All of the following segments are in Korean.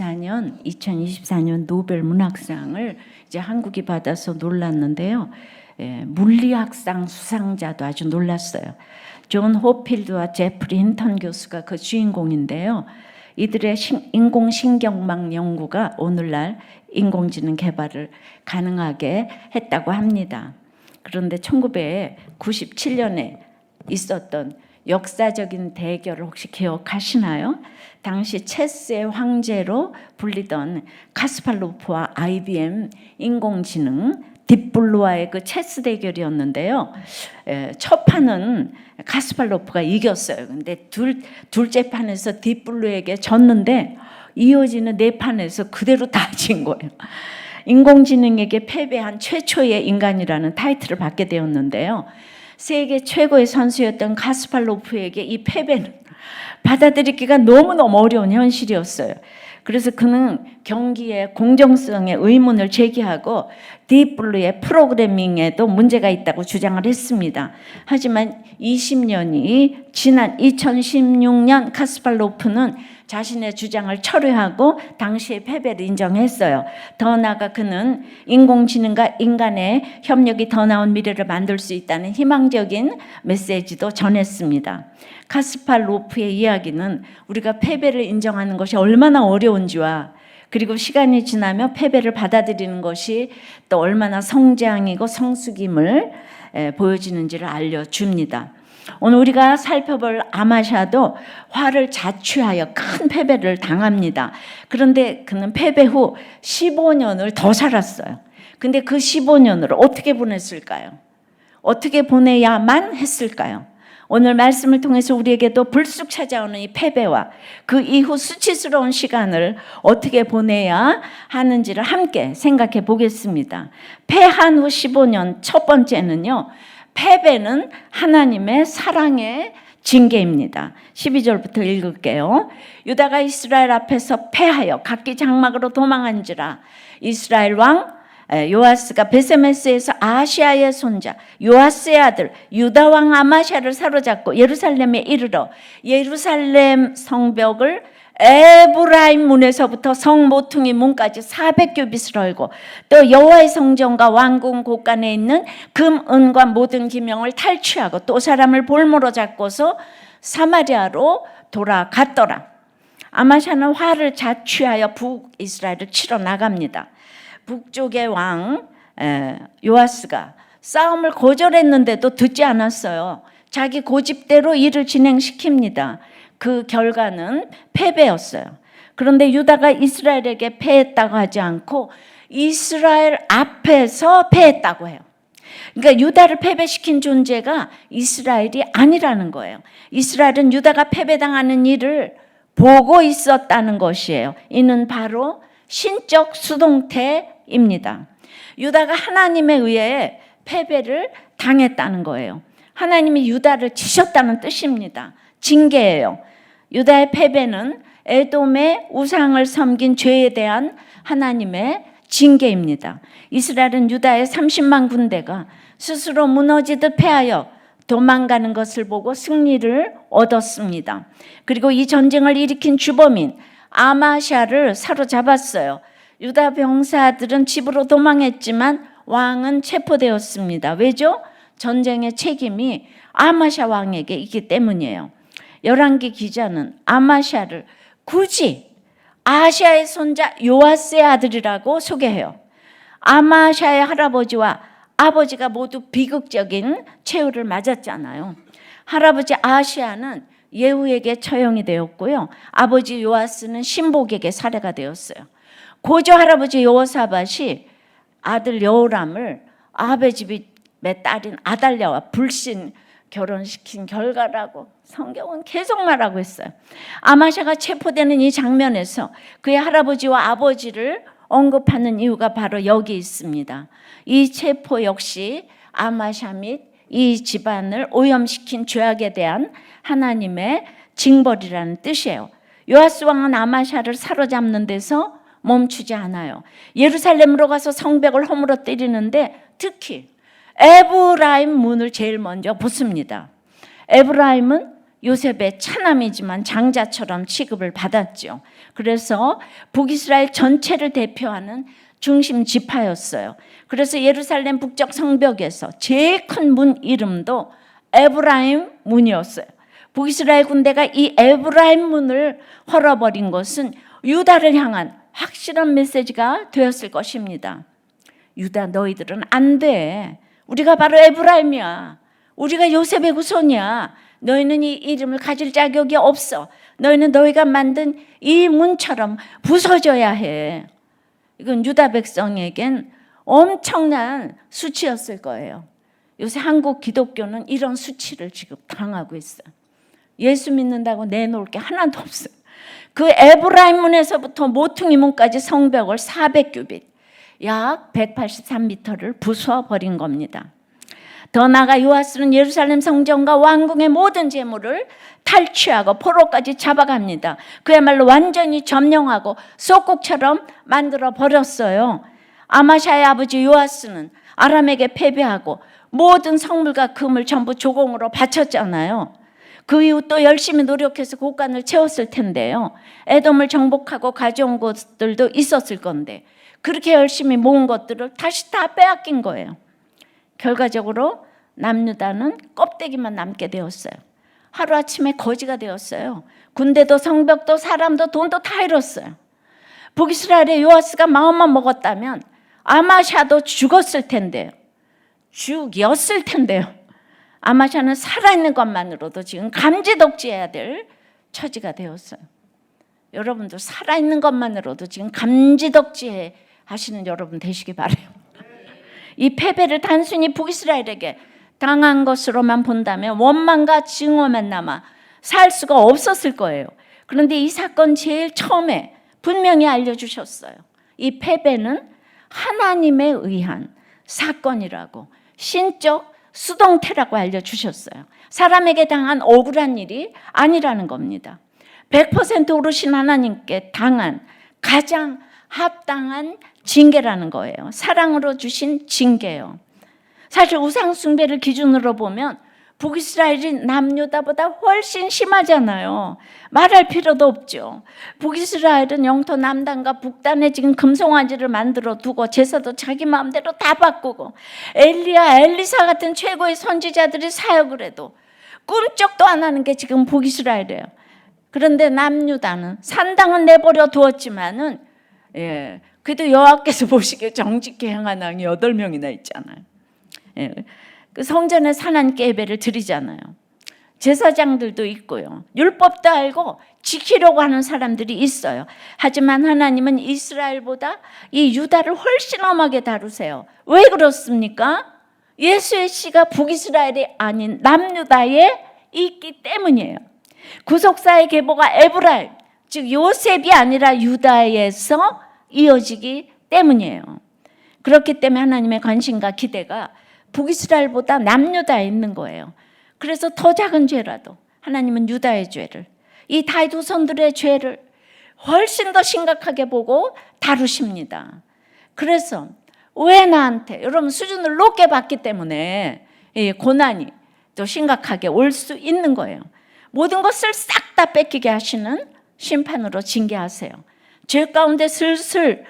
2024년 노벨 문학상을 이제 한국이 받아서 놀랐는데요. 물리학상 수상자도 아주 놀랐어요. 존 호필드와 제프리 힌턴 교수가 그 주인공인데요. 이들의 인공신경망 연구가 오늘날 인공지능 개발을 가능하게 했다고 합니다. 그런데 1997년에 있었던 역사적인 대결을 혹시 기억하시나요? 당시 체스의 황제로 불리던 카스파로프와 IBM 인공지능 딥블루와의 그 체스 대결이었는데요. 첫 판은 카스파로프가 이겼어요. 근데 둘째 판에서 딥블루에게 졌는데 이어지는 네 판에서 그대로 다 진 거예요. 인공지능에게 패배한 최초의 인간이라는 타이틀을 받게 되었는데요. 세계 최고의 선수였던 카스파로프에게 이 패배는 받아들이기가 너무너무 어려운 현실이었어요. 그래서 그는 경기의 공정성에 의문을 제기하고 딥블루의 프로그래밍에도 문제가 있다고 주장을 했습니다. 하지만 20년이 지난 2016년 카스파로프는 자신의 주장을 철회하고 당시의 패배를 인정했어요. 더 나아가 그는 인공지능과 인간의 협력이 더 나은 미래를 만들 수 있다는 희망적인 메시지도 전했습니다. 카스파로프의 이야기는 우리가 패배를 인정하는 것이 얼마나 어려운지와 그리고 시간이 지나며 패배를 받아들이는 것이 또 얼마나 성장이고 성숙임을 보여지는지를 알려줍니다. 오늘 우리가 살펴볼 아마샤도 화를 자취하여 큰 패배를 당합니다. 그런데 그는 패배 후 15년을 더 살았어요. 근데 그 15년을 어떻게 보냈을까요? 어떻게 보내야만 했을까요? 오늘 말씀을 통해서 우리에게도 불쑥 찾아오는 이 패배와 그 이후 수치스러운 시간을 어떻게 보내야 하는지를 함께 생각해 보겠습니다. 패한 후 15년 첫 번째는요. 패배는 하나님의 사랑의 징계입니다. 12절부터 읽을게요. 유다가 이스라엘 앞에서 패하여 각기 장막으로 도망한지라 이스라엘 왕 요아스가 베세메스에서 아시아의 손자 요아스의 아들 유다 왕 아마샤를 사로잡고 예루살렘에 이르러 예루살렘 성벽을 에브라임 문에서부터 성 모퉁이 문까지 400규빗을 헐고 또 여호와의 성전과 왕궁 곳간에 있는 금, 은과 모든 기명을 탈취하고 또 사람을 볼모로 잡고서 사마리아로 돌아갔더라. 아마샤는 화를 자취하여 북이스라엘을 치러 나갑니다. 북쪽의 왕 요아스가 싸움을 거절했는데도 듣지 않았어요. 자기 고집대로 일을 진행시킵니다. 그 결과는 패배였어요. 그런데 유다가 이스라엘에게 패했다고 하지 않고 이스라엘 앞에서 패했다고 해요. 그러니까 유다를 패배시킨 존재가 이스라엘이 아니라는 거예요. 이스라엘은 유다가 패배당하는 일을 보고 있었다는 것이에요. 이는 바로 신적 수동태입니다. 유다가 하나님에 의해 패배를 당했다는 거예요. 하나님이 유다를 치셨다는 뜻입니다. 징계예요. 유다의 패배는 에돔의 우상을 섬긴 죄에 대한 하나님의 징계입니다. 이스라엘은 유다의 30만 군대가 스스로 무너지듯 패하여 도망가는 것을 보고 승리를 얻었습니다. 그리고 이 전쟁을 일으킨 주범인 아마샤를 사로잡았어요. 유다 병사들은 집으로 도망했지만 왕은 체포되었습니다. 왜죠? 전쟁의 책임이 아마샤 왕에게 있기 때문이에요. 열왕기 기자는 아마샤를 굳이 아시아의 손자 요아스의 아들이라고 소개해요. 아마샤의 할아버지와 아버지가 모두 비극적인 최후를 맞았잖아요. 할아버지 아시아는 예후에게 처형이 되었고요. 아버지 요아스는 신복에게 살해가 되었어요. 고조 할아버지 여호사밧이 아들 여호람을 아합의 집의 딸인 아달랴와 불신 결혼시킨 결과라고 성경은 계속 말하고 있어요. 아마샤가 체포되는 이 장면에서 그의 할아버지와 아버지를 언급하는 이유가 바로 여기 있습니다. 이 체포 역시 아마샤 및 이 집안을 오염시킨 죄악에 대한 하나님의 징벌이라는 뜻이에요. 요아스 왕은 아마샤를 사로잡는 데서 멈추지 않아요. 예루살렘으로 가서 성벽을 허물어뜨리는데 특히 에브라임 문을 제일 먼저 붙습니다. 에브라임은 요셉의 차남이지만 장자처럼 취급을 받았죠. 그래서 북이스라엘 전체를 대표하는 중심 지파였어요. 그래서 예루살렘 북쪽 성벽에서 제일 큰 문 이름도 에브라임 문이었어요. 북이스라엘 군대가 이 에브라임 문을 헐어버린 것은 유다를 향한 확실한 메시지가 되었을 것입니다. 유다, 너희들은 안 돼. 우리가 바로 에브라임이야. 우리가 요셉의 후손이야. 너희는 이 이름을 가질 자격이 없어. 너희는 너희가 만든 이 문처럼 부서져야 해. 이건 유다 백성에겐 엄청난 수치였을 거예요. 요새 한국 기독교는 이런 수치를 지금 당하고 있어요. 예수 믿는다고 내놓을 게 하나도 없어요. 그 에브라임 문에서부터 모퉁이 문까지 성벽을 400규빗, 약 183m를 부숴버린 겁니다. 더 나아가 요아스는 예루살렘 성전과 왕궁의 모든 재물을 탈취하고 포로까지 잡아갑니다. 그야말로 완전히 점령하고 쏘국처럼 만들어 버렸어요. 아마샤의 아버지 요아스는 아람에게 패배하고 모든 성물과 금을 전부 조공으로 바쳤잖아요. 그 이후 또 열심히 노력해서 곳간을 채웠을 텐데요. 에돔을 정복하고 가져온 것들도 있었을 건데 그렇게 열심히 모은 것들을 다시 다 빼앗긴 거예요. 결과적으로 남유다는 껍데기만 남게 되었어요. 하루아침에 거지가 되었어요. 군대도 성벽도 사람도 돈도 다 잃었어요. 북이스라엘의 요아스가 마음만 먹었다면 아마샤도 죽었을 텐데요. 죽였을 텐데요. 아마샤는 살아있는 것만으로도 지금 감지덕지해야 될 처지가 되었어요. 여러분도 살아있는 것만으로도 지금 감지덕지해 하시는 여러분 되시기 바라요. 이 패배를 단순히 북이스라엘에게 당한 것으로만 본다면 원망과 증오만 남아 살 수가 없었을 거예요. 그런데 이 사건 제일 처음에 분명히 알려주셨어요. 이 패배는 하나님에 의한 사건이라고, 신적 수동태라고 알려주셨어요. 사람에게 당한 억울한 일이 아니라는 겁니다. 100% 오르신 하나님께 당한 가장 합당한 징계라는 거예요. 사랑으로 주신 징계요. 사실 우상 숭배를 기준으로 보면 북이스라엘이 남유다보다 훨씬 심하잖아요. 말할 필요도 없죠. 북이스라엘은 영토 남단과 북단에 지금 금송아지를 만들어 두고 제사도 자기 마음대로 다 바꾸고 엘리야, 엘리사 같은 최고의 선지자들이 사역을 해도 꿈쩍도 안 하는 게 지금 북이스라엘이에요. 그런데 남유다는 산당은 내버려 두었지만은 그래도 여호와께서 보시기에 정직히 행한 왕이 8명이나 있잖아요. 그 성전에 산안께 예배를 드리잖아요. 제사장들도 있고요. 율법도 알고 지키려고 하는 사람들이 있어요. 하지만 하나님은 이스라엘보다 이 유다를 훨씬 엄하게 다루세요. 왜 그렇습니까? 예수의 씨가 북이스라엘이 아닌 남유다에 있기 때문이에요. 구속사의 계보가 에브라임, 즉 요셉이 아니라 유다에서 이어지기 때문이에요. 그렇기 때문에 하나님의 관심과 기대가 북이스라엘보다 남유다에 있는 거예요. 그래서 더 작은 죄라도 하나님은 유다의 죄를, 이 다윗 후손들의 죄를 훨씬 더 심각하게 보고 다루십니다. 그래서 왜 나한테, 여러분 수준을 높게 봤기 때문에 고난이 또 심각하게 올 수 있는 거예요. 모든 것을 싹 다 뺏기게 하시는 심판으로 징계하세요. 죄 가운데 술술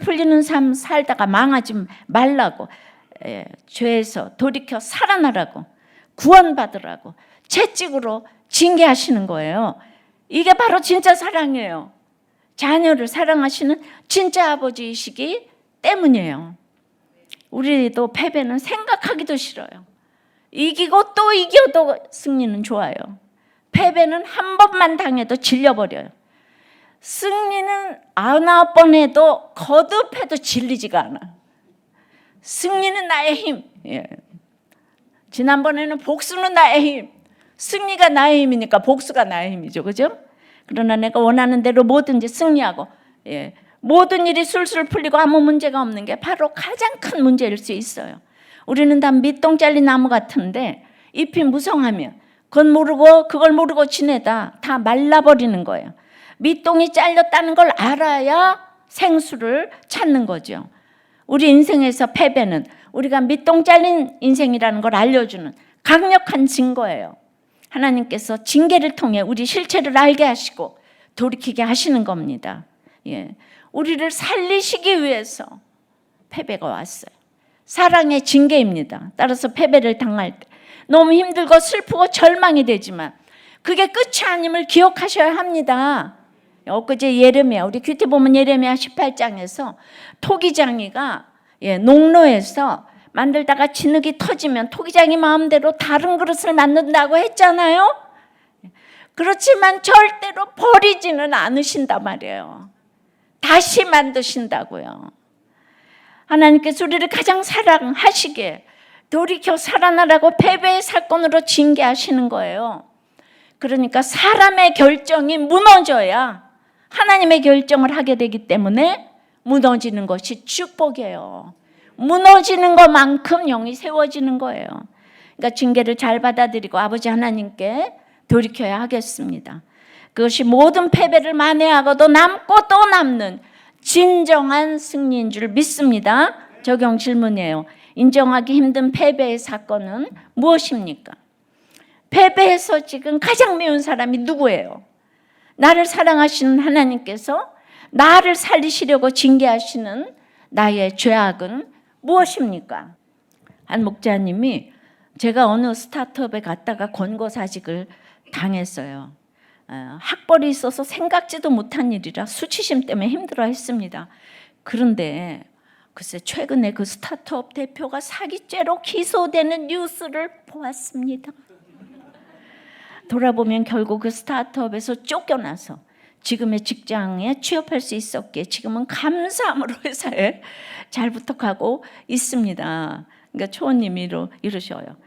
풀리는 삶 살다가 망하지 말라고, 죄에서 돌이켜 살아나라고, 구원받으라고 채찍으로 징계하시는 거예요. 이게 바로 진짜 사랑이에요. 자녀를 사랑하시는 진짜 아버지이시기 때문이에요. 우리도 패배는 생각하기도 싫어요. 이기고 또 이겨도 승리는 좋아요. 패배는 한 번만 당해도 질려버려요. 승리는 9번 해도 거듭해도 질리지가 않아. 승리는 나의 힘. 지난번에는 복수는 나의 힘. 승리가 나의 힘이니까 복수가 나의 힘이죠. 그죠? 그러나 내가 원하는 대로 뭐든지 승리하고 모든 일이 술술 풀리고 아무 문제가 없는 게 바로 가장 큰 문제일 수 있어요. 우리는 다 밑동 잘린 나무 같은데 잎이 무성하면 그걸 모르고 지내다 다 말라버리는 거예요. 밑동이 잘렸다는 걸 알아야 생수를 찾는 거죠. 우리 인생에서 패배는 우리가 밑동 잘린 인생이라는 걸 알려주는 강력한 증거예요. 하나님께서 징계를 통해 우리 실체를 알게 하시고 돌이키게 하시는 겁니다. 예. 우리를 살리시기 위해서 패배가 왔어요. 사랑의 징계입니다. 따라서 패배를 당할 때 너무 힘들고 슬프고 절망이 되지만 그게 끝이 아님을 기억하셔야 합니다. 엊그제 예레미야, 우리 큐티 보면 예레미야 18장에서 토기장이가 농로에서 만들다가 진흙이 터지면 토기장이 마음대로 다른 그릇을 만든다고 했잖아요. 그렇지만 절대로 버리지는 않으신단 말이에요. 다시 만드신다고요. 하나님께서 우리를 가장 사랑하시기에 돌이켜 살아나라고 패배의 사건으로 징계하시는 거예요. 그러니까 사람의 결정이 무너져야 하나님의 결정을 하게 되기 때문에 무너지는 것이 축복이에요. 무너지는 것만큼 영이 세워지는 거예요. 그러니까 징계를 잘 받아들이고 아버지 하나님께 돌이켜야 하겠습니다. 그것이 모든 패배를 만회하고도 남고 또 남는 진정한 승리인 줄 믿습니다. 적용 질문이에요. 인정하기 힘든 패배의 사건은 무엇입니까? 패배해서 지금 가장 미운 사람이 누구예요? 나를 사랑하시는 하나님께서 나를 살리시려고 징계하시는 나의 죄악은 무엇입니까? 한 목자님이 제가 어느 스타트업에 갔다가 권고사직을 당했어요. 학벌이 있어서 생각지도 못한 일이라 수치심 때문에 힘들어했습니다. 그런데 글쎄 최근에 그 스타트업 대표가 사기죄로 기소되는 뉴스를 보았습니다. 돌아보면 결국 그 스타트업에서 쫓겨나서 지금의 직장에 취업할 수 있었기에 지금은 감사함으로 회사에 잘 부탁하고 있습니다. 그러니까 초원님이 이러셔요.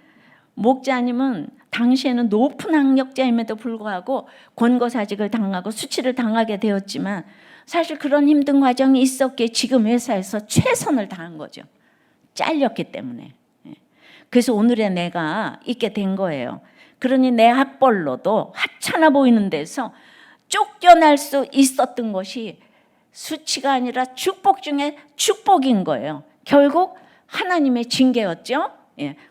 목자님은 당시에는 높은 학력자임에도 불구하고 권고사직을 당하고 수치를 당하게 되었지만 사실 그런 힘든 과정이 있었기에 지금 회사에서 최선을 다한 거죠. 잘렸기 때문에. 그래서 오늘의 내가 있게 된 거예요. 그러니 내 학벌로도 하찮아 보이는 데서 쫓겨날 수 있었던 것이 수치가 아니라 축복 중에 축복인 거예요. 결국 하나님의 징계였죠.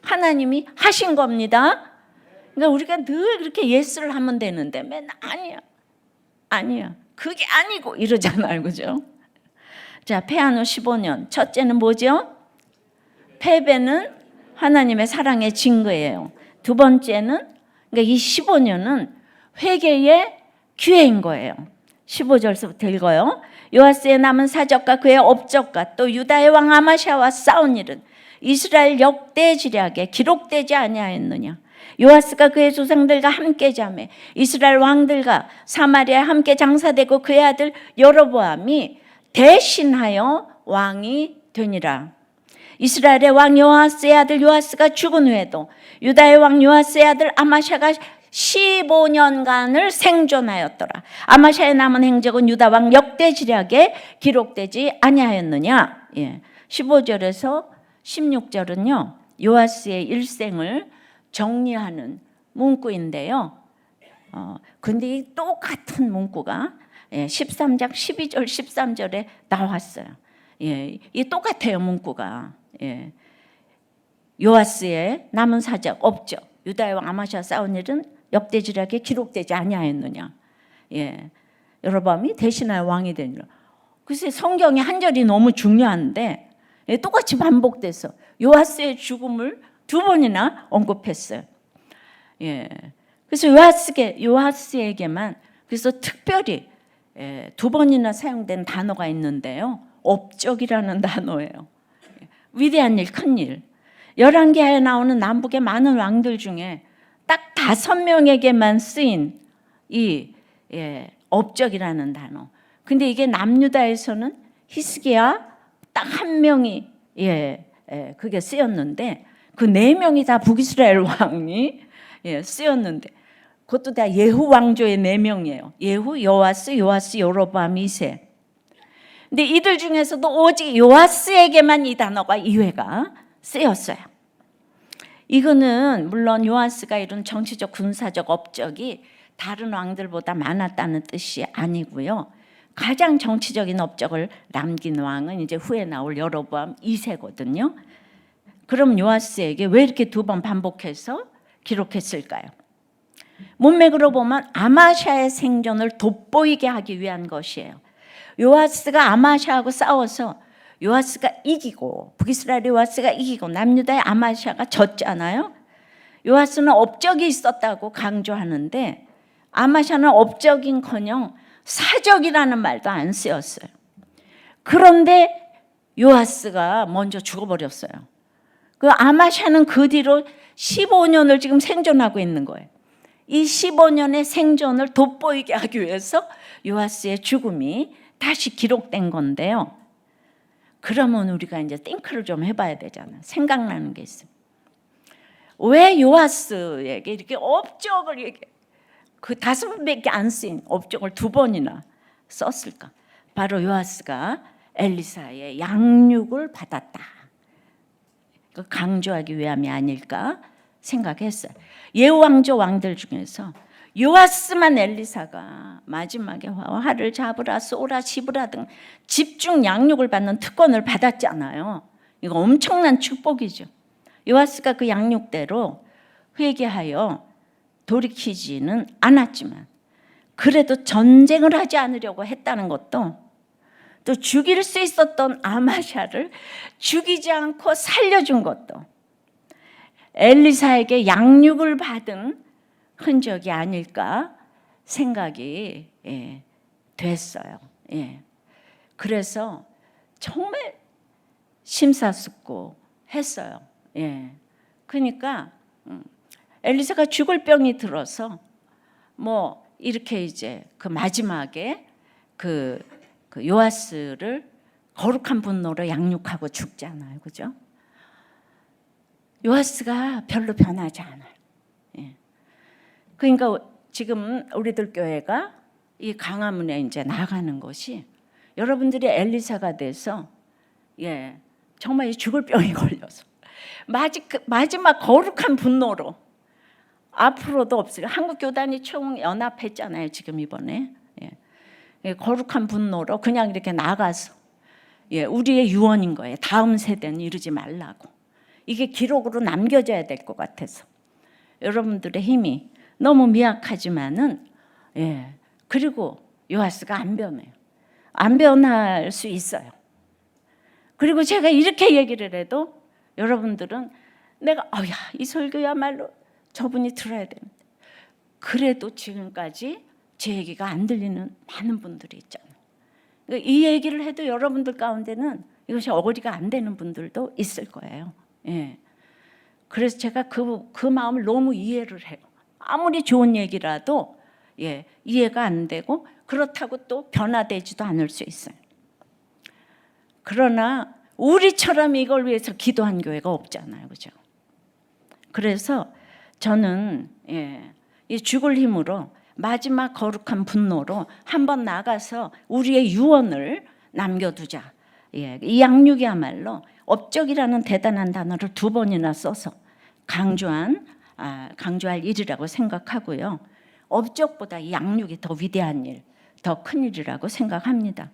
하나님이 하신 겁니다. 그러니까 우리가 늘 그렇게 예스를 하면 되는데 맨날 아니야 그게 아니고 이러잖아요. 그죠? 자, 패한 후 15년 첫째는 뭐죠? 패배는 하나님의 사랑의 증거예요. 두 번째는 그러니까 이 15년은 회개의 기회인 거예요. 15절부터 읽어요. 요아스의 남은 사적과 그의 업적과 또 유다의 왕 아마샤와 싸운 일은 이스라엘 역대 지략에 기록되지 아니하였느냐. 요아스가 그의 조상들과 함께 자매 이스라엘 왕들과 사마리아에 함께 장사되고 그의 아들 여로보암이 대신하여 왕이 되니라. 이스라엘의 왕 요아스의 아들 요아스가 죽은 후에도 유다의 왕 요아스의 아들 아마샤가 15년간을 생존하였더라. 아마샤의 남은 행적은 유다 왕 역대 지략에 기록되지 아니하였느냐. 15절에서 16절은요 요아스의 일생을 정리하는 문구인데요. 근데 이 똑같은 문구가 13장 12절 13절에 나왔어요. 이 똑같아요 문구가. 요아스의 남은 사적 업적 유다의 왕 아마샤 싸운 일은 역대지략에 기록되지 아니하였느냐. 여로보암이 대신하여 왕이 되니라. 글쎄 성경의 한 절이 너무 중요한데 똑같이 반복돼서 요아스의 죽음을 두 번이나 언급했어요. 그래서 요아스에게만 그래서 특별히 두 번이나 사용된 단어가 있는데요. 업적이라는 단어예요. 위대한 일, 큰 일. 열왕기하에 나오는 남북의 많은 왕들 중에 딱 5명에게만 쓰인 이 업적이라는 단어. 근데 이게 남유다에서는 히스기야 딱 한 명이 그게 쓰였는데 그 4명이 다 북이스라엘 왕이 쓰였는데 그것도 다 예후 왕조의 4명이에요. 예후, 요아스, 여로보암 2세. 근데 이들 중에서도 오직 요아스에게만 이 단어가 이회가 쓰였어요. 이거는 물론 요아스가 이룬 정치적 군사적 업적이 다른 왕들보다 많았다는 뜻이 아니고요. 가장 정치적인 업적을 남긴 왕은 이제 후에 나올 여로보암 2세거든요. 그럼 요아스에게 왜 이렇게 두 번 반복해서 기록했을까요? 문맥으로 보면 아마샤의 생존을 돋보이게 하기 위한 것이에요. 요아스가 아마샤하고 싸워서 요아스가 이기고, 북이스라엘 요아스가 이기고 남유다의 아마샤가 졌잖아요. 요아스는 업적이 있었다고 강조하는데 아마샤는 업적인커녕 사적이라는 말도 안 쓰였어요. 그런데 요아스가 먼저 죽어버렸어요. 그 아마샤는 그 뒤로 15년을 지금 생존하고 있는 거예요. 이 15년의 생존을 돋보이게 하기 위해서 요아스의 죽음이 다시 기록된 건데요. 그러면 우리가 이제 띵크를 좀 해봐야 되잖아요. 생각나는 게 있어요. 왜 요아스에게 이렇게 업적을 그 5번밖에 안 쓰인 업적을 2번이나 썼을까? 바로 요아스가 엘리사의 양육을 받았다. 강조하기 위함이 아닐까 생각했어요. 예후왕조 왕들 중에서 요아스만 엘리사가 마지막에 화를 잡으라 쏘라 씹으라 등 집중 양육을 받는 특권을 받았잖아요. 이거 엄청난 축복이죠. 요아스가 그 양육대로 회개하여 돌이키지는 않았지만 그래도 전쟁을 하지 않으려고 했다는 것도, 또 죽일 수 있었던 아마샤를 죽이지 않고 살려준 것도 엘리사에게 양육을 받은 흔적이 아닐까 생각이 됐어요. 그래서 정말 심사숙고했어요. 그러니까 엘리사가 죽을 병이 들어서 뭐 이렇게 이제 그 마지막에 그 요아스를 거룩한 분노로 양육하고 죽잖아요, 그죠? 요아스가 별로 변하지 않아요. 그러니까 지금 우리들 교회가 이 강화문에 이제 나가는 것이 여러분들이 엘리사가 돼서 정말 죽을 병이 걸려서 마지막 거룩한 분노로 앞으로도 없어요. 한국 교단이 총 연합했잖아요. 지금 이번에 거룩한 분노로 그냥 이렇게 나가서 우리의 유언인 거예요. 다음 세대는 이러지 말라고. 이게 기록으로 남겨져야 될 것 같아서 여러분들의 힘이 너무 미약하지만은 그리고 요아스가 안 변해요. 안 변할 수 있어요. 그리고 제가 이렇게 얘기를 해도 여러분들은 내가 이 설교야말로 저분이 들어야 됩니다. 그래도 지금까지 제 얘기가 안 들리는 많은 분들이 있잖아요. 이 얘기를 해도 여러분들 가운데는 이것이 어거리가 안 되는 분들도 있을 거예요. 그래서 제가 그 마음을 너무 이해를 해요. 아무리 좋은 얘기라도 이해가 안 되고 그렇다고 또 변화되지도 않을 수 있어요. 그러나 우리처럼 이걸 위해서 기도한 교회가 없잖아요, 그죠? 그래서 저는 이 죽을 힘으로 마지막 거룩한 분노로 한번 나가서 우리의 유언을 남겨두자. 이 양육이야말로 업적이라는 대단한 단어를 2번이나 써서 강조할 일이라고 생각하고요. 업적보다 이 양육이 더 위대한 일, 더 큰 일이라고 생각합니다.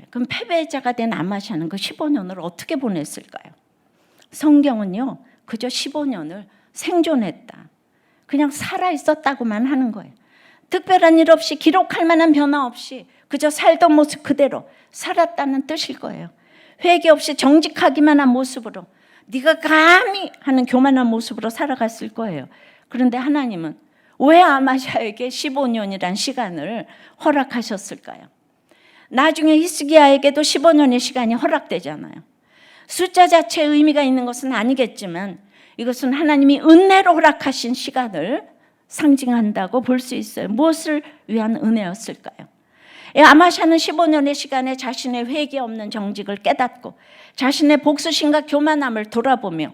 그럼 패배자가 된 아마샤는 그 15년을 어떻게 보냈을까요? 성경은요, 그저 15년을 생존했다. 그냥 살아있었다고만 하는 거예요. 특별한 일 없이, 기록할 만한 변화 없이 그저 살던 모습 그대로 살았다는 뜻일 거예요. 회개 없이 정직하기만 한 모습으로, 네가 감히 하는 교만한 모습으로 살아갔을 거예요. 그런데 하나님은 왜 아마샤에게 15년이란 시간을 허락하셨을까요? 나중에 히스기야에게도 15년의 시간이 허락되잖아요. 숫자 자체의 의미가 있는 것은 아니겠지만 이것은 하나님이 은혜로 허락하신 시간을 상징한다고 볼 수 있어요. 무엇을 위한 은혜였을까요? 아마샤는 15년의 시간에 자신의 회개 없는 정직을 깨닫고 자신의 복수심과 교만함을 돌아보며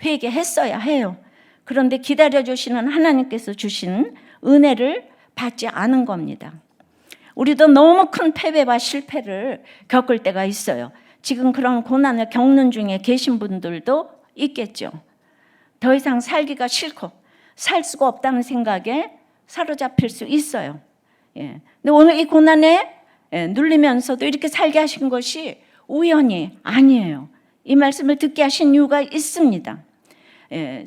회개했어야 해요. 그런데 기다려주시는 하나님께서 주신 은혜를 받지 않은 겁니다. 우리도 너무 큰 패배와 실패를 겪을 때가 있어요. 지금 그런 고난을 겪는 중에 계신 분들도 있겠죠. 더 이상 살기가 싫고 살 수가 없다는 생각에 사로잡힐 수 있어요. 근데 오늘 이 고난에 눌리면서도 이렇게 살게 하신 것이 우연이 아니에요. 이 말씀을 듣게 하신 이유가 있습니다.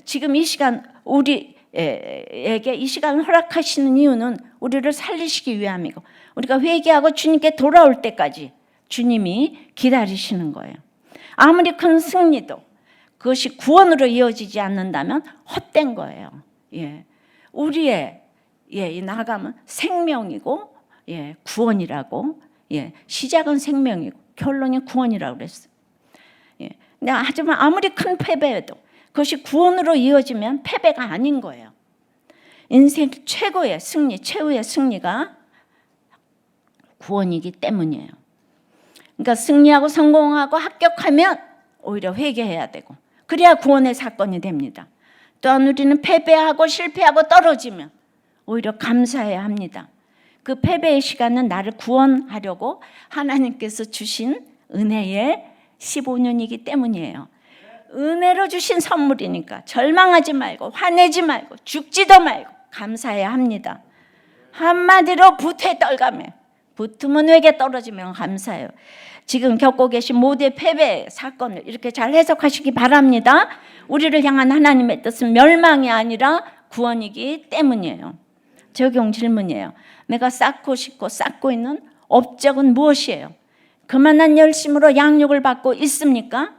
지금 이 시간 우리 이 시간을 허락하시는 이유는 우리를 살리시기 위함이고, 우리가 회개하고 주님께 돌아올 때까지 주님이 기다리시는 거예요. 아무리 큰 승리도 그것이 구원으로 이어지지 않는다면 헛된 거예요. 우리의 이 나감은 생명이고, 구원이라고, 시작은 생명이고 결론이 구원이라고 그랬어요. 하지만 아무리 큰 패배해도 그것이 구원으로 이어지면 패배가 아닌 거예요. 인생 최고의 승리, 최후의 승리가 구원이기 때문이에요. 그러니까 승리하고 성공하고 합격하면 오히려 회개해야 되고, 그래야 구원의 사건이 됩니다. 또한 우리는 패배하고 실패하고 떨어지면 오히려 감사해야 합니다. 그 패배의 시간은 나를 구원하려고 하나님께서 주신 은혜의 15년이기 때문이에요. 은혜로 주신 선물이니까 절망하지 말고 화내지 말고 죽지도 말고 감사해야 합니다. 한마디로 부퇴 떨가매, 붙으면 회개, 떨어지면 감사해요. 지금 겪고 계신 모두의 패배 사건을 이렇게 잘 해석하시기 바랍니다. 우리를 향한 하나님의 뜻은 멸망이 아니라 구원이기 때문이에요. 적용 질문이에요. 내가 쌓고 싶고 쌓고 있는 업적은 무엇이에요? 그만한 열심으로 양육을 받고 있습니까?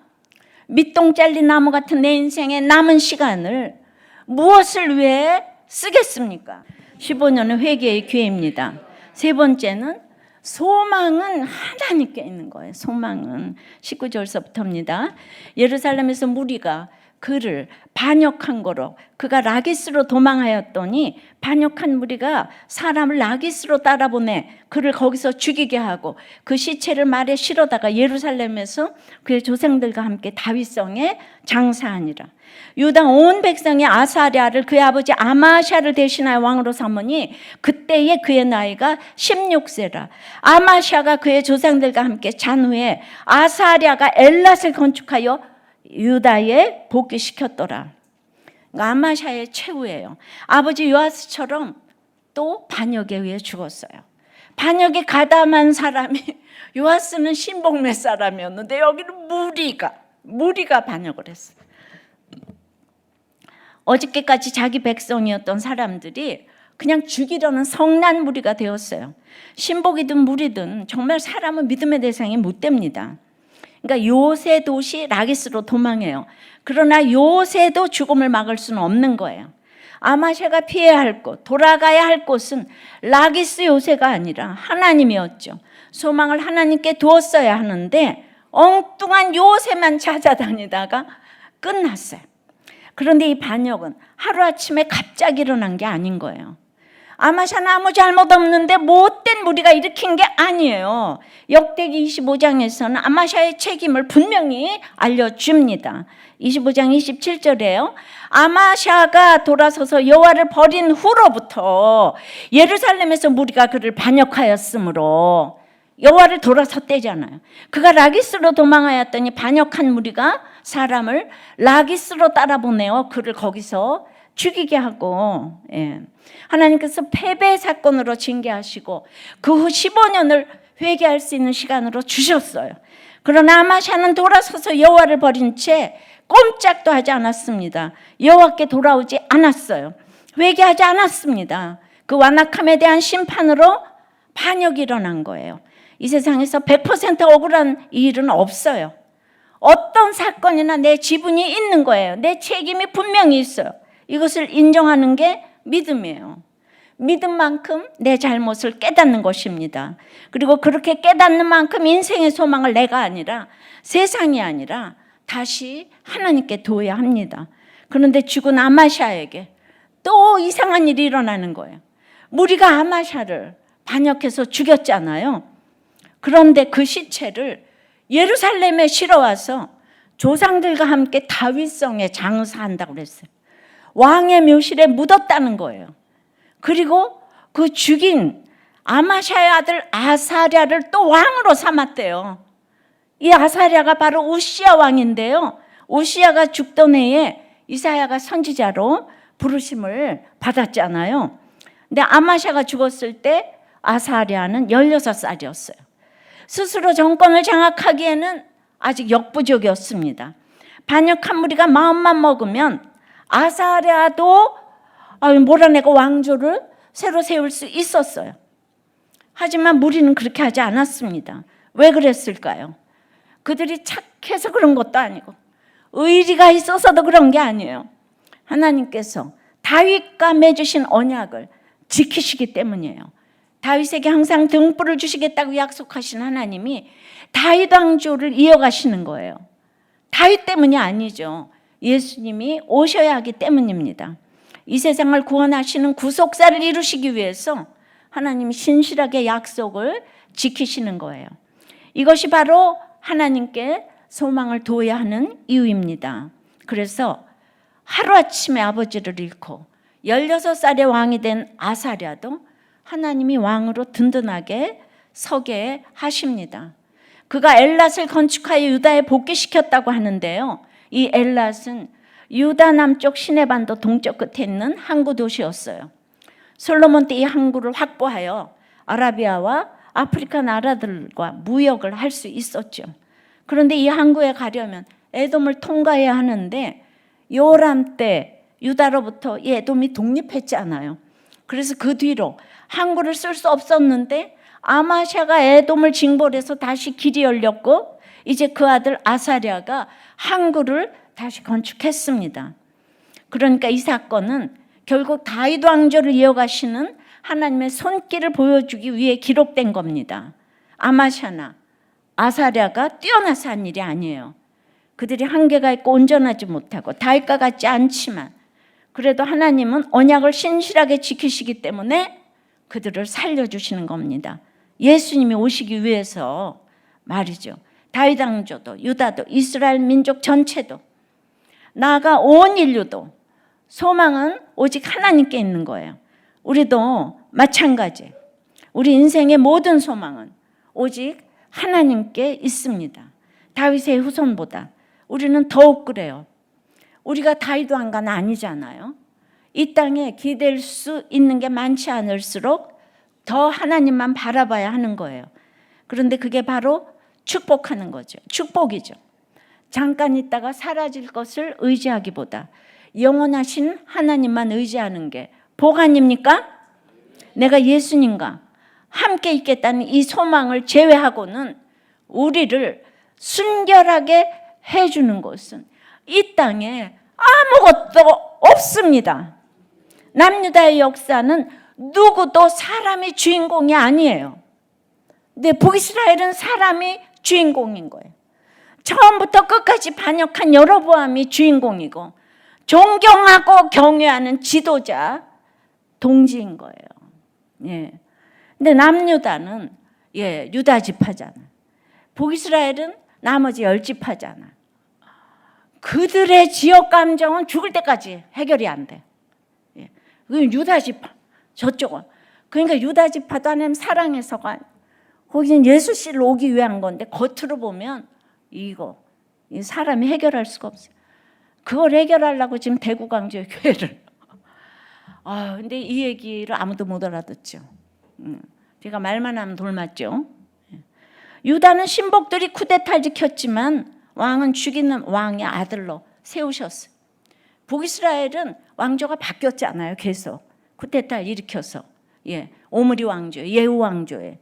밑동 잘린 나무 같은 내 인생의 남은 시간을 무엇을 위해 쓰겠습니까? 15년은 회개의 기회입니다. 세 번째는 소망은 하나님께 있는 거예요. 소망은 19절서부터입니다. 예루살렘에서 무리가 그를 반역한 거로, 그가 라기스로 도망하였더니 반역한 무리가 사람을 라기스로 따라보내 그를 거기서 죽이게 하고 그 시체를 말에 실어다가 예루살렘에서 그의 조상들과 함께 다윗성에 장사하니라. 유다 온 백성이 아사랴를 그의 아버지 아마샤를 대신하여 왕으로 삼으니 그때에 그의 나이가 16세라. 아마샤가 그의 조상들과 함께 잔 후에 아사랴가 엘랏을 건축하여 유다에 복귀시켰더라. 아마샤의 최후예요. 아버지 요아스처럼 또 반역에 의해 죽었어요. 반역에 가담한 사람이, 요아스는 신복몇 사람이었는데 여기는 무리가 반역을 했어요. 어저께까지 자기 백성이었던 사람들이 그냥 죽이려는 성난 무리가 되었어요. 신복이든 무리든 정말 사람은 믿음의 대상이 못 됩니다. 그러니까 요새 도시 라기스로 도망해요. 그러나 요새도 죽음을 막을 수는 없는 거예요. 아마샤가 피해야 할 곳, 돌아가야 할 곳은 라기스 요새가 아니라 하나님이었죠. 소망을 하나님께 두었어야 하는데 엉뚱한 요새만 찾아다니다가 끝났어요. 그런데 이 반역은 하루아침에 갑자기 일어난 게 아닌 거예요. 아마샤는 아무 잘못 없는데 못된 무리가 일으킨 게 아니에요. 역대기 25장에서는 아마샤의 책임을 분명히 알려줍니다. 25장 27절에요. 아마샤가 돌아서서 여호와를 버린 후로부터 예루살렘에서 무리가 그를 반역하였으므로, 여호와를 돌아섰대잖아요. 그가 라기스로 도망하였더니 반역한 무리가 사람을 라기스로 따라보내어 그를 거기서 죽이게 하고, 하나님께서 패배 사건으로 징계하시고 그 후 15년을 회개할 수 있는 시간으로 주셨어요. 그러나 아마샤는 돌아서서 여호와를 버린 채 꼼짝도 하지 않았습니다. 여호와께 돌아오지 않았어요. 회개하지 않았습니다. 그 완악함에 대한 심판으로 반역이 일어난 거예요. 이 세상에서 100% 억울한 일은 없어요. 어떤 사건이나 내 지분이 있는 거예요. 내 책임이 분명히 있어요. 이것을 인정하는 게 믿음이에요. 믿음만큼 내 잘못을 깨닫는 것입니다. 그리고 그렇게 깨닫는 만큼 인생의 소망을 내가 아니라, 세상이 아니라 다시 하나님께 둬야 합니다. 그런데 죽은 아마샤에게 또 이상한 일이 일어나는 거예요. 무리가 아마샤를 반역해서 죽였잖아요. 그런데 그 시체를 예루살렘에 실어와서 조상들과 함께 다윗성에 장사한다고 그랬어요. 왕의 묘실에 묻었다는 거예요. 그리고 그 죽인 아마샤의 아들 아사랴를 또 왕으로 삼았대요. 이 아사랴가 바로 우시야 왕인데요. 우시야가 죽던 해에 이사야가 선지자로 부르심을 받았잖아요. 근데 아마샤가 죽었을 때 아사랴는 16살이었어요. 스스로 정권을 장악하기에는 아직 역부족이었습니다. 반역한 무리가 마음만 먹으면 아사랴도 몰아내고 왕조를 새로 세울 수 있었어요. 하지만 무리는 그렇게 하지 않았습니다. 왜 그랬을까요? 그들이 착해서 그런 것도 아니고 의리가 있어서도 그런 게 아니에요. 하나님께서 다윗과 맺으신 언약을 지키시기 때문이에요. 다윗에게 항상 등불을 주시겠다고 약속하신 하나님이 다윗 왕조를 이어가시는 거예요. 다윗 때문이 아니죠. 예수님이 오셔야 하기 때문입니다. 이 세상을 구원하시는 구속사를 이루시기 위해서 하나님이 신실하게 약속을 지키시는 거예요. 이것이 바로 하나님께 소망을 둬야 하는 이유입니다. 그래서 하루아침에 아버지를 잃고 16살의 왕이 된 아사랴도 하나님이 왕으로 든든하게 서게 하십니다. 그가 엘랏을 건축하여 유다에 복귀시켰다고 하는데요. 이 엘랏은 유다 남쪽 시내반도 동쪽 끝에 있는 항구 도시였어요. 솔로몬 때 이 항구를 확보하여 아라비아와 아프리카 나라들과 무역을 할 수 있었죠. 그런데 이 항구에 가려면 에돔을 통과해야 하는데 요람 때 유다로부터 이 에돔이 독립했잖아요. 그래서 그 뒤로 항구를 쓸 수 없었는데 아마샤가 에돔을 징벌해서 다시 길이 열렸고 이제 그 아들 아사랴가 항구를 다시 건축했습니다. 그러니까 이 사건은 결국 다윗 왕조를 이어가시는 하나님의 손길을 보여주기 위해 기록된 겁니다. 아마샤나 아사랴가 뛰어나서 한 일이 아니에요. 그들이 한계가 있고 온전하지 못하고 다윗과 같지 않지만 그래도 하나님은 언약을 신실하게 지키시기 때문에 그들을 살려주시는 겁니다. 예수님이 오시기 위해서 말이죠. 다윗 왕조도 유다도 이스라엘 민족 전체도 나아가 온 인류도 소망은 오직 하나님께 있는 거예요. 우리도 마찬가지. 우리 인생의 모든 소망은 오직 하나님께 있습니다. 다윗의 후손보다 우리는 더욱 그래요. 우리가 다윗 왕가는 아니잖아요. 이 땅에 기댈 수 있는 게 많지 않을수록 더 하나님만 바라봐야 하는 거예요. 그런데 그게 바로 축복하는 거죠. 축복이죠. 잠깐 있다가 사라질 것을 의지하기보다 영원하신 하나님만 의지하는 게 복 아닙니까? 내가 예수님과 함께 있겠다는 이 소망을 제외하고는 우리를 순결하게 해주는 것은 이 땅에 아무것도 없습니다. 남유다의 역사는 누구도 사람이 주인공이 아니에요. 근데 북이스라엘은 사람이 주인공인 거예요. 처음부터 끝까지 반역한 여로보암이 주인공이고 존경하고 경외하는 지도자 동지인 거예요. 예. 근데 남유다는 유다 지파잖아. 북이스라엘은 나머지 10지파잖아. 그들의 지역 감정은 죽을 때까지 해결이 안 돼. 예. 유다 지파 저쪽은 그러니까 유다 지파도 하나님 사랑해서가 거기는 예수 씨를 오기 위한 건데 겉으로 보면 이 사람이 해결할 수가 없어요. 그걸 해결하려고 지금 대구 광주의 교회를 근데 이 얘기를 아무도 못 알아듣죠. 제가 말만 하면 돌맞죠. 유다는 신복들이 쿠데타를 지켰지만 왕은 죽이는 왕의 아들로 세우셨어요. 북이스라엘은 왕조가 바뀌었잖아요. 계속 쿠데타를 일으켜서 오므리 왕조, 예후 왕조에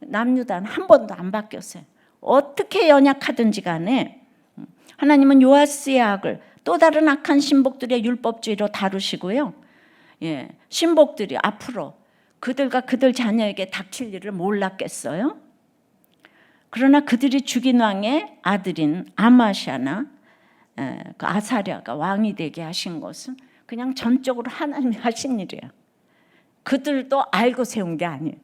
남유다는 한 번도 안 바뀌었어요. 어떻게 연약하든지 간에 하나님은 요아스의 악을 또 다른 악한 신복들의 율법주의로 다루시고요. 신복들이 앞으로 그들과 그들 자녀에게 닥칠 일을 몰랐겠어요? 그러나 그들이 죽인 왕의 아들인 아마샤나 그 아사랴가 왕이 되게 하신 것은 그냥 전적으로 하나님이 하신 일이에요. 그들도 알고 세운 게 아니에요.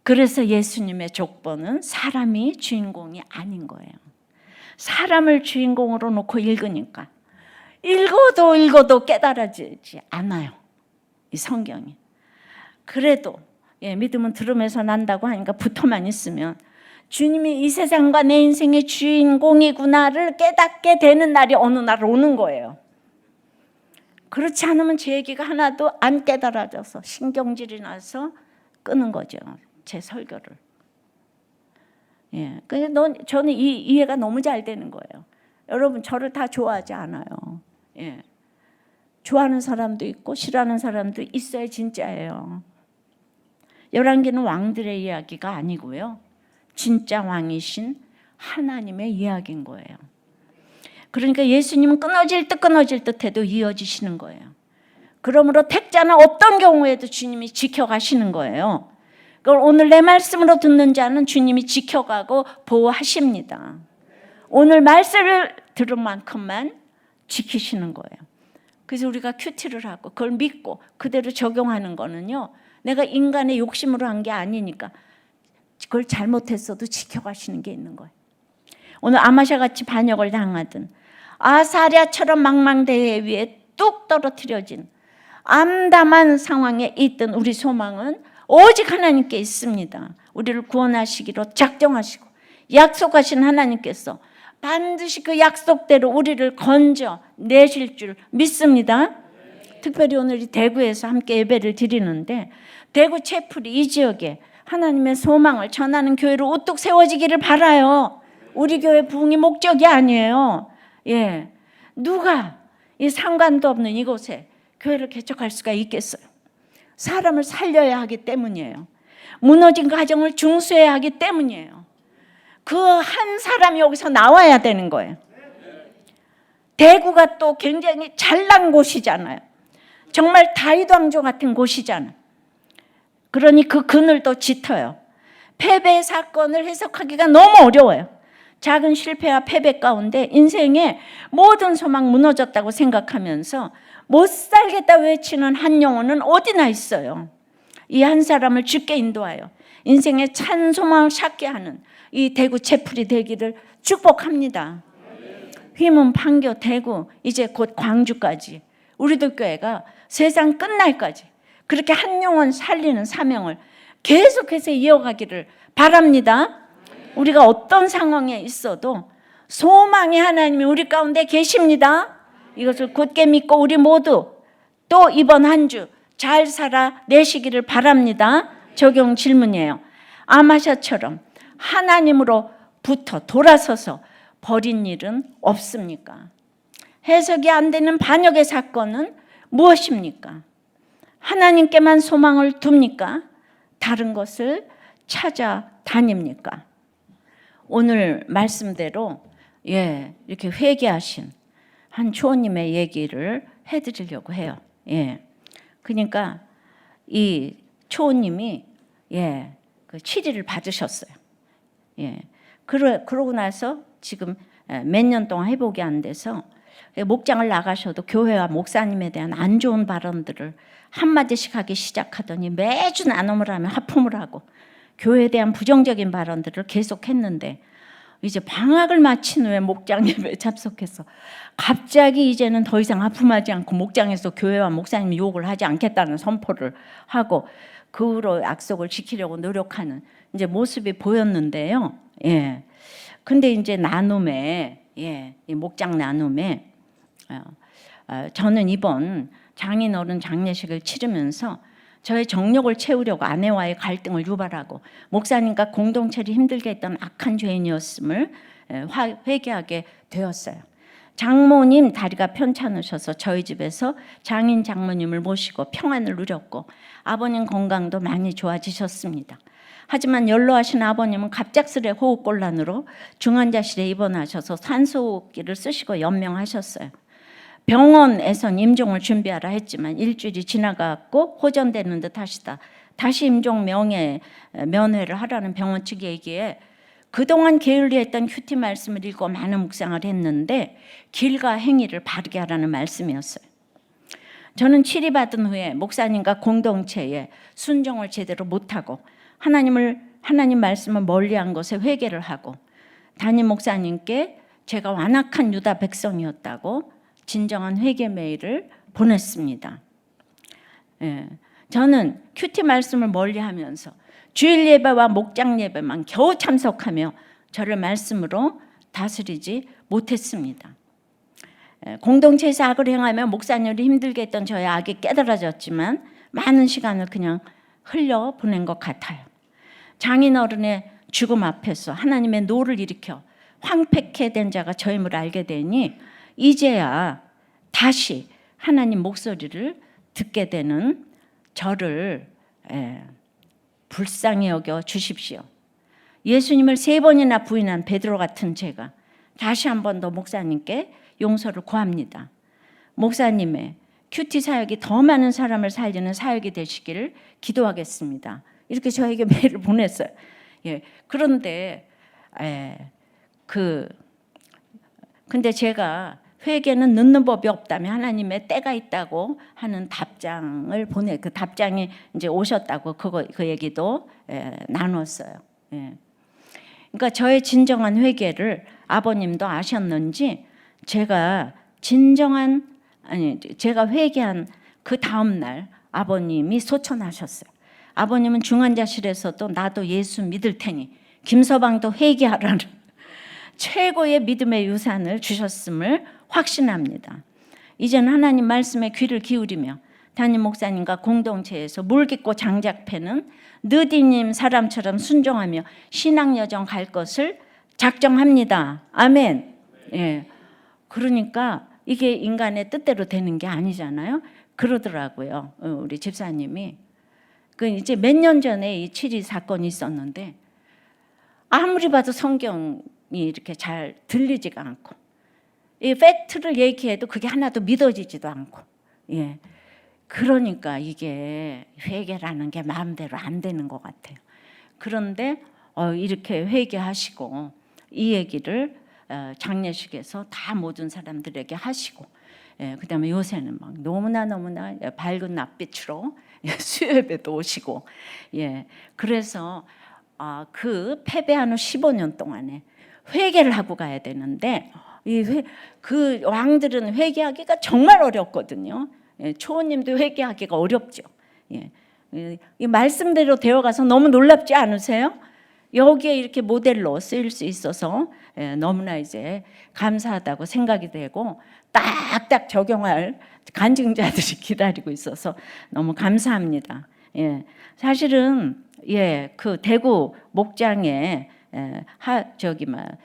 그래서 예수님의 족보는 사람이 주인공이 아닌 거예요. 사람을 주인공으로 놓고 읽으니까 읽어도 깨달아지지 않아요. 이 성경이. 그래도 믿음은 들음에서 난다고 하니까 붙어만 있으면 주님이 이 세상과 내 인생의 주인공이구나를 깨닫게 되는 날이 어느 날 오는 거예요. 그렇지 않으면 제 얘기가 하나도 안 깨달아져서 신경질이 나서 끄는 거죠. 제 설교를. 저는 이 이해가 너무 잘 되는 거예요. 여러분 저를 다 좋아하지 않아요. 좋아하는 사람도 있고 싫어하는 사람도 있어야 진짜예요. 열왕기는 왕들의 이야기가 아니고요. 진짜 왕이신 하나님의 이야기인 거예요. 그러니까 예수님은 끊어질 듯 해도 이어지시는 거예요. 그러므로 택자는 어떤 경우에도 주님이 지켜가시는 거예요. 그걸 오늘 내 말씀으로 듣는 자는 주님이 지켜가고 보호하십니다. 오늘 말씀을 들은 만큼만 지키시는 거예요. 그래서 우리가 큐티를 하고 그걸 믿고 그대로 적용하는 거는요, 내가 인간의 욕심으로 한 게 아니니까 그걸 잘못했어도 지켜가시는 게 있는 거예요. 오늘 아마샤같이 반역을 당하든 아사랴처럼 망망대해 위에 뚝 떨어뜨려진 암담한 상황에 있던 우리 소망은 오직 하나님께 있습니다. 우리를 구원하시기로 작정하시고 약속하신 하나님께서 반드시 그 약속대로 우리를 건져내실 줄 믿습니다. 특별히 오늘 이 대구에서 함께 예배를 드리는데 대구 채플이 이 지역에 하나님의 소망을 전하는 교회로 우뚝 세워지기를 바라요. 우리 교회 부흥이 목적이 아니에요. 예, 누가 이 상관도 없는 이곳에 교회를 개척할 수가 있겠어요? 사람을 살려야 하기 때문이에요. 무너진 가정을 중수해야 하기 때문이에요. 그 한 사람이 여기서 나와야 되는 거예요. 대구가 또 굉장히 잘난 곳이잖아요. 정말 다윗 왕조 같은 곳이잖아요. 그러니 그 그늘도 짙어요. 패배 사건을 해석하기가 너무 어려워요. 작은 실패와 패배 가운데 인생의 모든 소망 무너졌다고 생각하면서 못 살겠다 외치는 한 영혼은 어디나 있어요. 이 한 사람을 주께 인도하여 인생의 찬 소망을 찾게 하는 이 대구 채플이 되기를 축복합니다. 휘문, 판교, 대구, 이제 곧 광주까지 우리들 교회가 세상 끝날까지 그렇게 한 영혼 살리는 사명을 계속해서 이어가기를 바랍니다. 우리가 어떤 상황에 있어도 소망의 하나님이 우리 가운데 계십니다. 이것을 굳게 믿고 우리 모두 또 이번 한 주 잘 살아내시기를 바랍니다. 적용 질문이에요. 아마샤처럼 하나님으로부터 돌아서서 버린 일은 없습니까? 해석이 안 되는 반역의 사건은 무엇입니까? 하나님께만 소망을 둡니까? 다른 것을 찾아다닙니까? 오늘 말씀대로 이렇게 회개하신 한 초원님의 얘기를 해드리려고 해요. 그러니까 이 초원님이 그 치리를 받으셨어요. 그러고 나서 지금 몇 년 동안 회복이 안 돼서 목장을 나가셔도 교회와 목사님에 대한 안 좋은 발언들을 한마디씩 하기 시작하더니 매주 나눔을 하며 하품을 하고 교회에 대한 부정적인 발언들을 계속했는데 이제 방학을 마친 후에 목장 예배에 참석해서 갑자기 이제는 더 이상 하품하지 않고 목장에서 교회와 목사님 욕을 하지 않겠다는 선포를 하고 그 후로 약속을 지키려고 노력하는 이제 모습이 보였는데요. 근데 이제 나눔에 이 목장 나눔에 저는 이번 장인어른 장례식을 치르면서 저의 정욕을 채우려고 아내와의 갈등을 유발하고 목사님과 공동체를 힘들게 했던 악한 죄인이었음을 회개하게 되었어요. 장모님 다리가 편찮으셔서 저희 집에서 장인 장모님을 모시고 평안을 누렸고 아버님 건강도 많이 좋아지셨습니다. 하지만 연로하신 아버님은 갑작스레 호흡곤란으로 중환자실에 입원하셔서 산소호흡기를 쓰시고 연명하셨어요. 병원에선 임종을 준비하라 했지만 일주일이 지나갔고 호전되는 듯 하시다 다시 임종 면회를 하라는 병원 측 얘기에 그동안 게을리했던 큐티 말씀을 읽고 많은 묵상을 했는데 길과 행위를 바르게 하라는 말씀이었어요. 저는 치리받은 후에 목사님과 공동체에 순종을 제대로 못하고 하나님 말씀을 멀리한 것에 회개를 하고 담임 목사님께 제가 완악한 유다 백성이었다고 진정한 회개 메일을 보냈습니다. 저는 큐티 말씀을 멀리하면서 주일 예배와 목장 예배만 겨우 참석하며 저를 말씀으로 다스리지 못했습니다. 공동체에서 악을 행하며 목사님을 힘들게 했던 저의 악이 깨달아졌지만 많은 시간을 그냥 흘려보낸 것 같아요. 장인어른의 죽음 앞에서 하나님의 노를 일으켜 황폐케 된 자가 저임을 알게 되니 이제야 다시 하나님 목소리를 듣게 되는 저를 불쌍히 여겨 주십시오. 예수님을 3번이나 부인한 베드로 같은 제가 다시 한 번 더 목사님께 용서를 구합니다. 목사님의 큐티 사역이 더 많은 사람을 살리는 사역이 되시기를 기도하겠습니다. 이렇게 저에게 메일을 보냈어요. 그런데 근데 제가 회개는 늦는 법이 없다며 하나님의 때가 있다고 하는 답장을 그 답장이 이제 오셨다고 그 얘기도 나눴어요. 그러니까 저의 진정한 회개를 아버님도 아셨는지 제가 회개한 그 다음 날 아버님이 소천하셨어요. 아버님은 중환자실에서도 나도 예수 믿을 테니 김서방도 회개하라는 최고의 믿음의 유산을 주셨음을 확신합니다. 이제는 하나님 말씀에 귀를 기울이며 담임 목사님과 공동체에서 물 깊고 장작 패는 느디님 사람처럼 순종하며 신앙여정 갈 것을 작정합니다. 아멘. 그러니까 이게 인간의 뜻대로 되는 게 아니잖아요. 그러더라고요. 우리 집사님이. 이제 몇 년 전에 이 7.2 사건이 있었는데 아무리 봐도 성경이 이렇게 잘 들리지가 않고 이 팩트를 얘기해도 그게 하나도 믿어지지도 않고 그러니까 이게 회개라는 게 마음대로 안 되는 것 같아요. 그런데 이렇게 회개하시고 이 얘기를 장례식에서 다 모든 사람들에게 하시고 그다음에 요새는 막 너무나 밝은 낯빛으로 수요예배도 오시고 그래서 그 패배한 후 15년 동안에 회개를 하고 가야 되는데 그 왕들은 회개하기가 정말 어렵거든요. 초호님도 회개하기가 어렵죠. 이 말씀대로 되어가서 너무 놀랍지 않으세요? 여기에 이렇게 모델로 쓰일 수 있어서 너무나 이제 감사하다고 생각이 되고 딱딱 적용할 간증자들이 기다리고 있어서 너무 감사합니다. 사실은 그 대구 목장에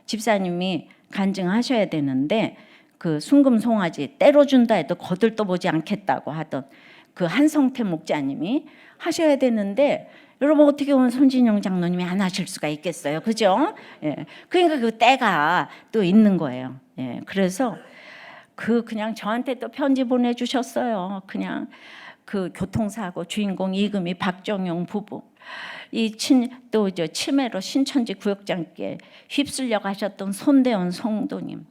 집사님이 간증하셔야 되는데 그 순금 송아지 때로 준다 해도 거들떠보지 않겠다고 하던 그 한성태 목자님이 하셔야 되는데 여러분 어떻게 보면 손진영 장로님이 안 하실 수가 있겠어요, 그죠? 그러니까 그 때가 또 있는 거예요. 그래서 그냥 저한테 또 편지 보내주셨어요. 그냥 그 교통사고 주인공 이금희 박정용 부부 또 치매로 신천지 구역장께 휩쓸려 가셨던 손대원 성도님,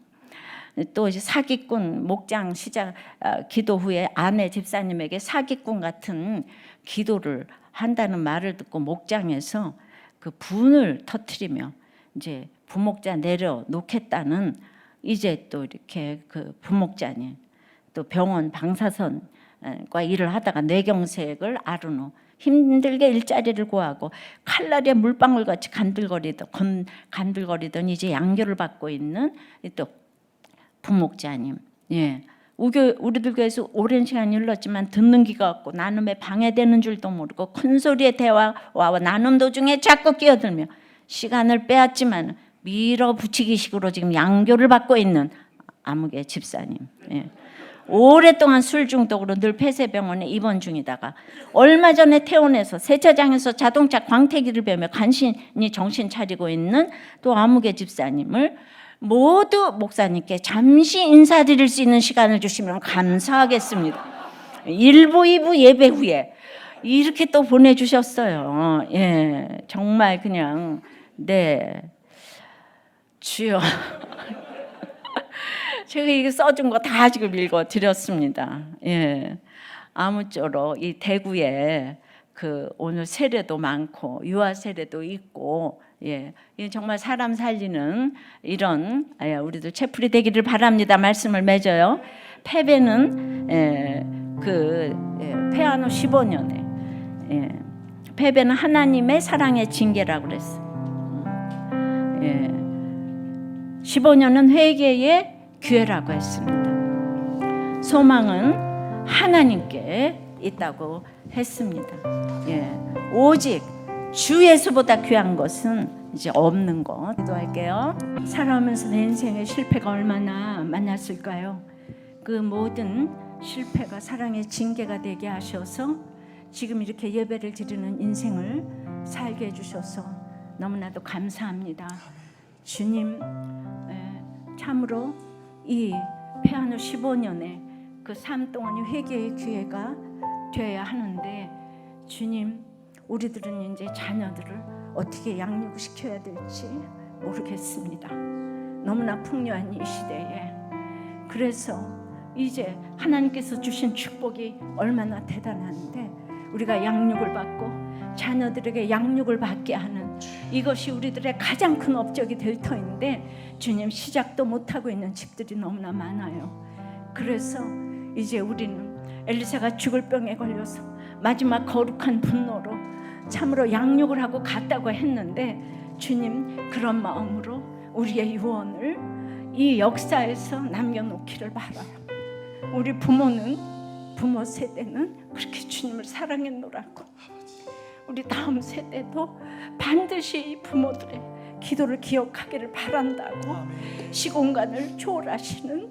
또 이제 사기꾼 목장 시작 기도 후에 아내 집사님에게 사기꾼 같은 기도를 한다는 말을 듣고 목장에서 그 분을 터뜨리며 이제 부목자 내려놓겠다는 이제 또 이렇게 그 부목자님 또 병원 방사선과 일을 하다가 뇌경색을 앓은 후 힘들게 일자리를 구하고 칼날에 물방울 같이 간들거리던 이제 양교를 받고 있는 또 부목자님. 우리들 교회에서 오랜 시간이 흘렀지만 듣는 귀가 없고 나눔에 방해되는 줄도 모르고 큰 소리의 대화와 나눔 도중에 자꾸 끼어들며 시간을 빼앗지만 밀어붙이기식으로 지금 양교를 받고 있는 아무개 집사님. 오랫동안 술 중독으로 늘 폐쇄병원에 입원 중이다가 얼마 전에 퇴원해서 세차장에서 자동차 광택기를 배우며 간신히 정신 차리고 있는 또 아무개 집사님을 모두 목사님께 잠시 인사드릴 수 있는 시간을 주시면 감사하겠습니다. 1부, 2부 예배 후에 이렇게 또 보내주셨어요. 정말 그냥 주여 제가 이게 써준 거 다 지금 읽어드렸습니다. 아무쪼록 이 대구에 오늘 세례도 많고 유아 세례도 있고 정말 사람 살리는 이런 우리도 채플이 되기를 바랍니다. 말씀을 맺어요. 패배는 패한 후 15년에 패배는 하나님의 사랑의 징계라고 그랬어. 15년은 회개의 기회라고 했습니다. 소망은 하나님께 있다고 했습니다. 오직 주 예수보다 귀한 것은 이제 없는 것. 기도할게요. 살아오면서 내 인생의 실패가 얼마나 많았을까요? 그 모든 실패가 사랑의 징계가 되게 하셔서 지금 이렇게 예배를 드리는 인생을 살게 해주셔서 너무나도 감사합니다. 주님, 참으로 이 폐한 후 15년의 그 삶 동안이 회개의 기회가 되어야 하는데 주님, 우리들은 이제 자녀들을 어떻게 양육시켜야 될지 모르겠습니다. 너무나 풍요한 이 시대에. 그래서 이제 하나님께서 주신 축복이 얼마나 대단한데 우리가 양육을 받고 자녀들에게 양육을 받게 하는 이것이 우리들의 가장 큰 업적이 될 터인데 주님, 시작도 못하고 있는 집들이 너무나 많아요. 그래서 이제 우리는 엘리사가 죽을 병에 걸려서 마지막 거룩한 분노로 참으로 양육을 하고 갔다고 했는데 주님, 그런 마음으로 우리의 유언을 이 역사에서 남겨놓기를 바라요. 우리 부모 세대는 그렇게 주님을 사랑했노라고 우리 다음 세대도 반드시 부모들의 기도를 기억하기를 바란다고 시공간을 초월하시는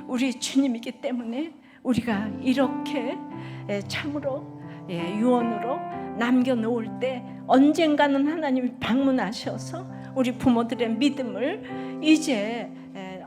우리 주님이기 때문에 우리가 이렇게 참으로 유언으로 남겨놓을 때 언젠가는 하나님이 방문하셔서 우리 부모들의 믿음을 이제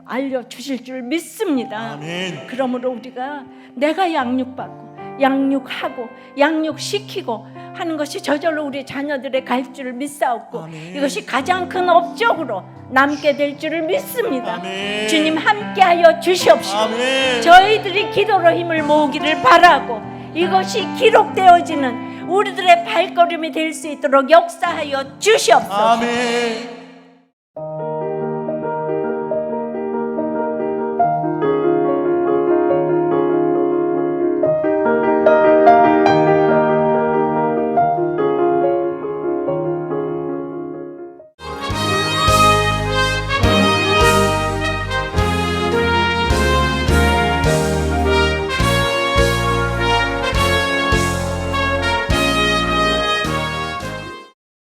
알려주실 줄 믿습니다. 아멘. 그러므로 우리가 내가 양육받고 양육하고 양육시키고 하는 것이 저절로 우리 자녀들의 갈 줄을 믿사옵고 아멘. 이것이 가장 큰 업적으로 남게 될 줄을 믿습니다. 아멘. 주님, 함께하여 주시옵시고 아멘. 저희들이 기도로 힘을 모으기를 바라고 이것이 기록되어지는 우리들의 발걸음이 될 수 있도록 역사하여 주시옵소서. 아멘.